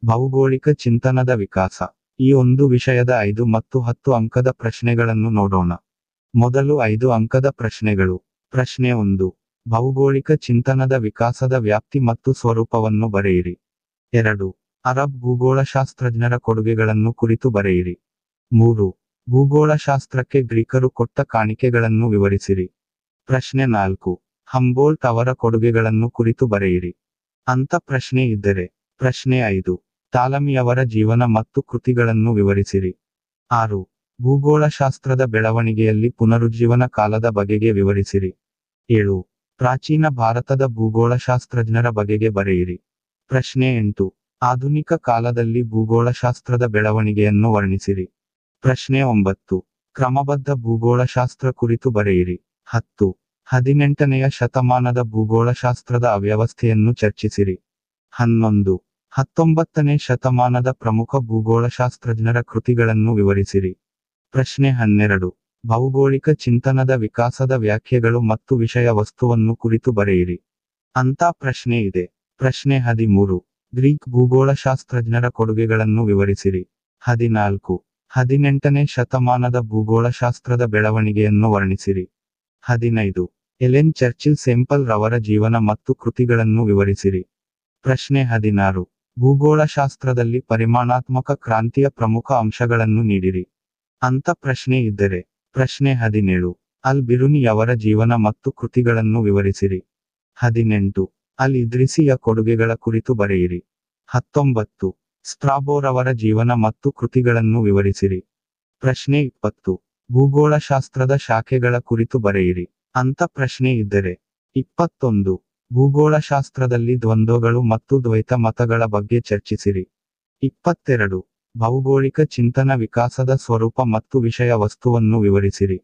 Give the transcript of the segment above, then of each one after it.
ಭೌಗೋಳಿಕ ಚಿಂತನದ ವಿಕಾಸ. ಈ ಒಂದು ವಿಷಯದ 5 ಮತ್ತು 10 ಅಂಕದ ಪ್ರಶ್ನೆಗಳನ್ನು ನೋಡೋಣ. ಮೊದಲು 5 ಅಂಕದ ಪ್ರಶ್ನೆಗಳು. ಪ್ರಶ್ನೆ 1. ಭೌಗೋಳಿಕ ಚಿಂತನದ ವಿಕಾಸದ ವ್ಯಾಪ್ತಿ ಮತ್ತು ಸ್ವರೂಪವನ್ನು ಬರೆಯಿರಿ. 2. ಅರಬ್ ಭೂಗೋಳಶಾಸ್ತ್ರಜ್ಞರ ಕೊಡುಗೆಗಳನ್ನು ಕುರಿತು ಬರೆಯಿರಿ. 3. ಭೂಗೋಳಶಾಸ್ತ್ರಕ್ಕೆ ಗ್ರೀಕರು ಕೊಟ್ಟ ಕಾಣಿಕೆಗಳನ್ನು ವಿವರಿಸಿರಿ. ಪ್ರಶ್ನೆ 4. ಹಂಬೋಲ್ಟ್ ಅವರ ಕೊಡುಗೆಗಳನ್ನು ಕುರಿತು ಬರೆಯಿರಿ. ಅಂತ ಪ್ರಶ್ನೆ ಇದ್ದರೆ. ಪ್ರಶ್ನೆ 5. ಟಾಲಮಿಯವರ ಜೀವನ ಮತ್ತು ಕೃತಿಗಳನ್ನು ವಿವರಿಸಿರಿ. 6. ಭೂಗೋಳಶಾಸ್ತ್ರದ ಬೆಳವಣಿಗೆಯಲ್ಲಿ ಪುನರುಜ್ಜೀವನ ಕಾಲದ ಬಗೆಗೆ ವಿವರಿಸಿರಿ. 7. ಪ್ರಾಚೀನ ಭಾರತದ ಭೂಗೋಳಶಾಸ್ತ್ರಜ್ಞರ ಬಗೆಗೆ ಬರೆಯಿರಿ. ಪ್ರಶ್ನೆ 8. ಆಧುನಿಕ ಕಾಲದಲ್ಲಿ ಭೂಗೋಳಶಾಸ್ತ್ರದ ಬೆಳವಣಿಗೆಯನ್ನು ವರ್ಣಿಸಿರಿ. ಪ್ರಶ್ನೆ 9. ಕ್ರಮಬದ್ಧ ಭೂಗೋಳಶಾಸ್ತ್ರ ಕುರಿತು ಬರೆಯಿರಿ. 10. 18ನೆಯ ಶತಮಾನದ ಭೂಗೋಳಶಾಸ್ತ್ರದ ಅವ್ಯವಸ್ಥೆಯನ್ನು ಚರ್ಚಿಸಿರಿ. 11. 19ನೇ ಶತಮಾನದ ಪ್ರಮುಖ ಭೂಗೋಳಶಾಸ್ತ್ರಜ್ಞರ ಕೃತಿಗಳನ್ನು ವಿವರಿಸಿರಿ. ಪ್ರಶ್ನೆ 12. ಭೌಗೋಳಿಕ ಚಿಂತನದ ವಿಕಾಸದ ವ್ಯಾಖ್ಯೆಗಳು ಮತ್ತು ವಿಷಯ ವಸ್ತುವನ್ನು ಕುರಿತು ಬರೆಯಿರಿ. ಅಂತ ಪ್ರಶ್ನೆ ಇದೆ. ಪ್ರಶ್ನೆ 13. ಗ್ರೀಕ್ ಭೂಗೋಳಶಾಸ್ತ್ರಜ್ಞರ ಕೊಡುಗೆಗಳನ್ನು ವಿವರಿಸಿರಿ. 14. 18ನೇ ಶತಮಾನದ ಭೂಗೋಳಶಾಸ್ತ್ರದ ಬೆಳವಣಿಗೆಯನ್ನು ವರ್ಣಿಸಿರಿ. 15. ಎಲೆನ್ ಚರ್ಚಿಲ್ ಸೆಂಪಲ್ ರವರ ಜೀವನ ಮತ್ತು ಕೃತಿಗಳನ್ನು ವಿವರಿಸಿರಿ. ಪ್ರಶ್ನೆ 16. ಭೂಗೋಳಶಾಸ್ತ್ರದಲ್ಲಿ ಪರಿಮಾಣಾತ್ಮಕ ಕ್ರಾಂತಿಯ ಪ್ರಮುಖ ಅಂಶಗಳನ್ನು ನೀಡಿರಿ. ಅಂತ ಪ್ರಶ್ನೆ ಇದ್ದರೆ. ಪ್ರಶ್ನೆ 17. ಅಲ್ ಬಿರುನಿಯವರ ಜೀವನ ಮತ್ತು ಕೃತಿಗಳನ್ನು ವಿವರಿಸಿರಿ. 18. ಅಲ್ ಇದ್ರಿಸಿಯ ಕೊಡುಗೆಗಳ ಕುರಿತು ಬರೆಯಿರಿ. 19. ಸ್ಟ್ರಾಬೋರವರ ಜೀವನ ಮತ್ತು ಕೃತಿಗಳನ್ನು ವಿವರಿಸಿರಿ. ಪ್ರಶ್ನೆ 20. ಭೂಗೋಳಶಾಸ್ತ್ರದ ಶಾಖೆಗಳ ಕುರಿತು ಬರೆಯಿರಿ. ಅಂತ ಪ್ರಶ್ನೆ ಇದ್ದರೆ. 21. ಭೂಗೋಳಶಾಸ್ತ್ರದಲ್ಲಿ ದ್ವಂದ್ವಗಳು ಮತ್ತು ದ್ವೈತ ಮತಗಳ ಬಗ್ಗೆ ಚರ್ಚಿಸಿರಿ. 22. ಭೌಗೋಳಿಕ ಚಿಂತನ ವಿಕಾಸದ ಸ್ವರೂಪ ಮತ್ತು ವಿಷಯ ವಸ್ತುವನ್ನು ವಿವರಿಸಿರಿ.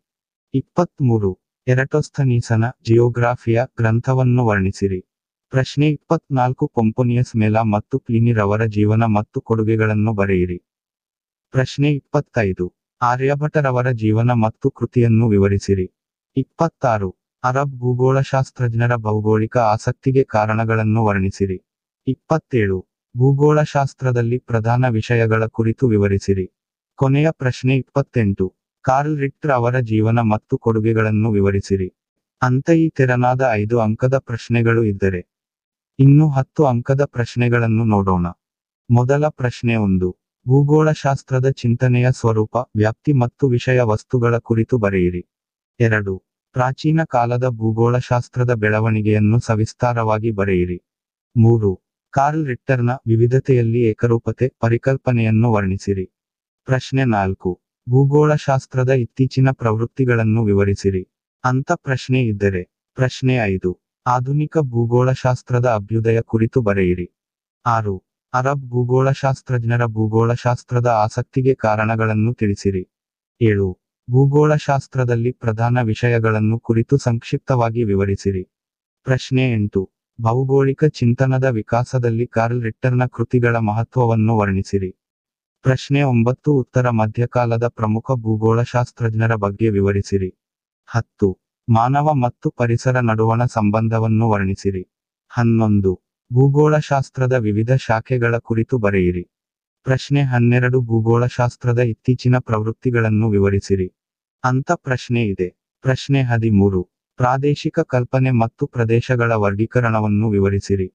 23. ಎರಟೋಸ್ಥನೀಸನ ಜಿಯೋಗ್ರಾಫಿಯ ಗ್ರಂಥವನ್ನು ವರ್ಣಿಸಿರಿ. ಪ್ರಶ್ನೆ 24. ಪೊಂಪೊನಿಯಸ್ ಮೆಲಾ ಮತ್ತು ಪ್ಲಿನಿ ರವರ ಜೀವನ ಮತ್ತು ಕೊಡುಗೆಗಳನ್ನು ಬರೆಯಿರಿ. ಪ್ರಶ್ನೆ 25. ಆರ್ಯಭಟರವರ ಜೀವನ ಮತ್ತು ಕೃತಿಯನ್ನು ವಿವರಿಸಿರಿ. 26. ಅರಬ್ ಭೂಗೋಳಶಾಸ್ತ್ರಜ್ಞರ ಭೌಗೋಳಿಕ ಆಸಕ್ತಿಗೆ ಕಾರಣಗಳನ್ನು ವರ್ಣಿಸಿರಿ. 27. ಭೂಗೋಳಶಾಸ್ತ್ರದಲ್ಲಿ ಪ್ರಧಾನ ವಿಷಯಗಳ ಕುರಿತು ವಿವರಿಸಿರಿ. ಕೊನೆಯ ಪ್ರಶ್ನೆ 28. ಕಾರ್ಲ್ ರಿಟ್ರ್ ಅವರ ಜೀವನ ಮತ್ತು ಕೊಡುಗೆಗಳನ್ನು ವಿವರಿಸಿರಿ. ಅಂತ ಈ ತೆರನಾದ 5 ಅಂಕದ ಪ್ರಶ್ನೆಗಳು ಇದ್ದರೆ. ಇನ್ನು 10 ಅಂಕದ ಪ್ರಶ್ನೆಗಳನ್ನು ನೋಡೋಣ. ಮೊದಲ ಪ್ರಶ್ನೆ 1. ಭೂಗೋಳಶಾಸ್ತ್ರದ ಚಿಂತನೆಯ ಸ್ವರೂಪ, ವ್ಯಾಪ್ತಿ ಮತ್ತು ವಿಷಯ ವಸ್ತುಗಳ ಕುರಿತು ಬರೆಯಿರಿ. 2. ಪ್ರಾಚೀನ ಕಾಲದ ಭೂಗೋಳಶಾಸ್ತ್ರದ ಬೆಳವಣಿಗೆಯನ್ನು ಸವಿಸ್ತಾರವಾಗಿ ಬರೆಯಿರಿ. 3. ಕಾರ್ಲ್ ರಿಟ್ಟರ್ನ ವಿವಿಧತೆಯಲ್ಲಿ ಏಕರೂಪತೆ ಪರಿಕಲ್ಪನೆಯನ್ನು ವರ್ಣಿಸಿರಿ. ಪ್ರಶ್ನೆ 4. ಭೂಗೋಳಶಾಸ್ತ್ರದ ಇತ್ತೀಚಿನ ಪ್ರವೃತ್ತಿಗಳನ್ನು ವಿವರಿಸಿರಿ. ಅಂತ ಪ್ರಶ್ನೆ ಇದ್ದರೆ. ಪ್ರಶ್ನೆ 5. ಆಧುನಿಕ ಭೂಗೋಳಶಾಸ್ತ್ರದ ಅಭ್ಯುದಯ ಕುರಿತು ಬರೆಯಿರಿ. 6. ಅರಬ್ ಭೂಗೋಳಶಾಸ್ತ್ರಜ್ಞರ ಭೂಗೋಳಶಾಸ್ತ್ರದ ಆಸಕ್ತಿಗೆ ಕಾರಣಗಳನ್ನು ತಿಳಿಸಿರಿ. 7. ಭೂಗೋಳಶಾಸ್ತ್ರದಲ್ಲಿ ಪ್ರಧಾನ ವಿಷಯಗಳನ್ನು ಕುರಿತು ಸಂಕ್ಷಿಪ್ತವಾಗಿ ವಿವರಿಸಿರಿ. ಪ್ರಶ್ನೆ 8. ಭೌಗೋಳಿಕ ಚಿಂತನದ ವಿಕಾಸದಲ್ಲಿ ಕಾರ್ಲ್ ರಿಟ್ಟರ್ನ ಕೃತಿಗಳ ಮಹತ್ವವನ್ನು ವರ್ಣಿಸಿರಿ. ಪ್ರಶ್ನೆ 9. ಉತ್ತರ ಮಧ್ಯಕಾಲದ ಪ್ರಮುಖ ಭೂಗೋಳಶಾಸ್ತ್ರಜ್ಞರ ಬಗ್ಗೆ ವಿವರಿಸಿರಿ. 10. ಮಾನವ ಮತ್ತು ಪರಿಸರ ನಡುವಣ ಸಂಬಂಧವನ್ನು ವರ್ಣಿಸಿರಿ. 11. ಭೂಗೋಳಶಾಸ್ತ್ರದ ವಿವಿಧ ಶಾಖೆಗಳ ಕುರಿತು ಬರೆಯಿರಿ. ಪ್ರಶ್ನೆ 12. ಭೂಗೋಳಶಾಸ್ತ್ರದ ಇತ್ತೀಚಿನ ಪ್ರವೃತ್ತಿಗಳನ್ನು ವಿವರಿಸಿರಿ. ಅಂತ ಪ್ರಶ್ನೆ ಇದೆ. ಪ್ರಶ್ನೆ 13. ಪ್ರಾದೇಶಿಕ ಕಲ್ಪನೆ ಮತ್ತು ಪ್ರದೇಶಗಳ ವರ್ಗೀಕರಣವನ್ನು ವಿವರಿಸಿರಿ.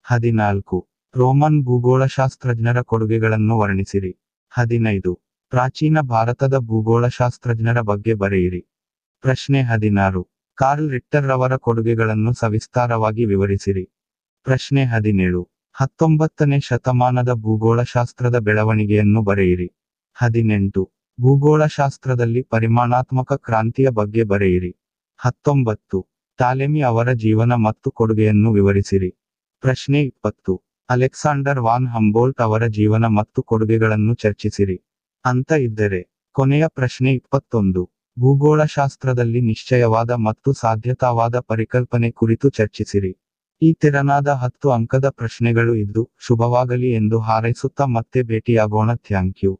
14. ರೋಮನ್ ಭೂಗೋಳಶಾಸ್ತ್ರಜ್ಞರ ಕೊಡುಗೆಗಳನ್ನು ವರ್ಣಿಸಿರಿ. 15. ಪ್ರಾಚೀನ ಭಾರತದ ಭೂಗೋಳಶಾಸ್ತ್ರಜ್ಞರ ಬಗ್ಗೆ ಬರೆಯಿರಿ. ಪ್ರಶ್ನೆ 16. ಕಾರ್ಲ್ ರಿಟ್ಟರ್ ರವರ ಕೊಡುಗೆಗಳನ್ನು ಸವಿಸ್ತಾರವಾಗಿ ವಿವರಿಸಿರಿ. ಪ್ರಶ್ನೆ 17. 19ನೇ ಶತಮಾನದ ಭೂಗೋಳಶಾಸ್ತ್ರದ ಬೆಳವಣಿಗೆಯನ್ನು ಬರೆಯಿರಿ. 18. ಭೂಗೋಳಶಾಸ್ತ್ರದಲ್ಲಿ ಪರಿಮಾಣಾತ್ಮಕ ಕ್ರಾಂತಿಯ ಬಗ್ಗೆ ಬರೆಯಿರಿ. 19. ಟಾಲೆಮಿ ಅವರ ಜೀವನ ಮತ್ತು ಕೊಡುಗೆಯನ್ನು ವಿವರಿಸಿರಿ. ಪ್ರಶ್ನೆ 20. ಅಲೆಕ್ಸಾಂಡರ್ ವಾನ್ ಹಂಬೋಲ್ಟ್ ಅವರ ಜೀವನ ಮತ್ತು ಕೊಡುಗೆಗಳನ್ನು ಚರ್ಚಿಸಿರಿ. ಅಂತ ಇದ್ದರೆ. ಕೊನೆಯ ಪ್ರಶ್ನೆ 21. ಭೂಗೋಳಶಾಸ್ತ್ರದಲ್ಲಿ ನಿಶ್ಚಯವಾದ ಮತ್ತು ಸಾಧ್ಯತಾವಾದ ಪರಿಕಲ್ಪನೆ ಕುರಿತು ಚರ್ಚಿಸಿರಿ. ಈ ತೆರನಾದ 10 ಅಂಕದ ಪ್ರಶ್ನೆಗಳು ಇದ್ದು ಶುಭವಾಗಲಿ ಎಂದು ಹಾರೈಸುತ್ತಾ ಮತ್ತೆ ಭೇಟಿಯಾಗೋಣ. Thank you.